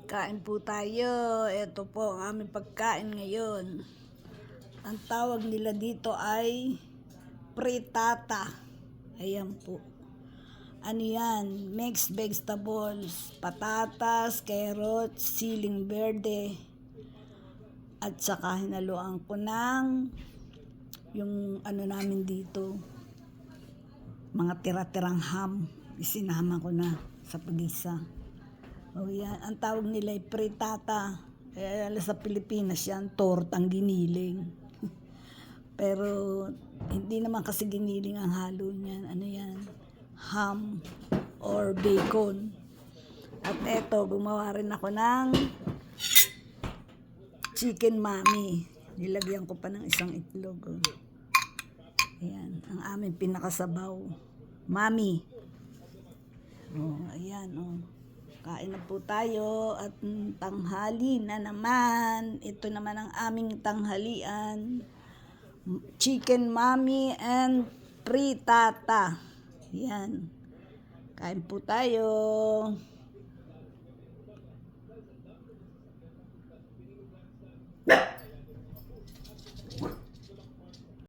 Kain po tayo. Ito po ang aming pagkain ngayon. Ang tawag nila dito ay frittata. Ayan po. Ano yan? Mixed vegetables. Patatas, carrots, siling berde. At saka hinaluan ko ng yung ano namin dito. Mga tira-tirang ham. Isinama ko na sa pagisa. Oh, yan. Ang tawag nila ay frittata. Sa Pilipinas yan, tortang giniling. Pero hindi naman kasi giniling ang halo niyan. Ano yan? Ham or bacon. At eto, gumawa rin ako ng chicken mami. Nilagyan ko pa ng isang itlog. Oh. Ayan, ang aming pinakasabaw. Mami. Oh, ayan, oh. Kain na po tayo at tanghali na naman. Ito naman ang aming tanghalian. Chicken mami and frittata. Yan. Kain po tayo.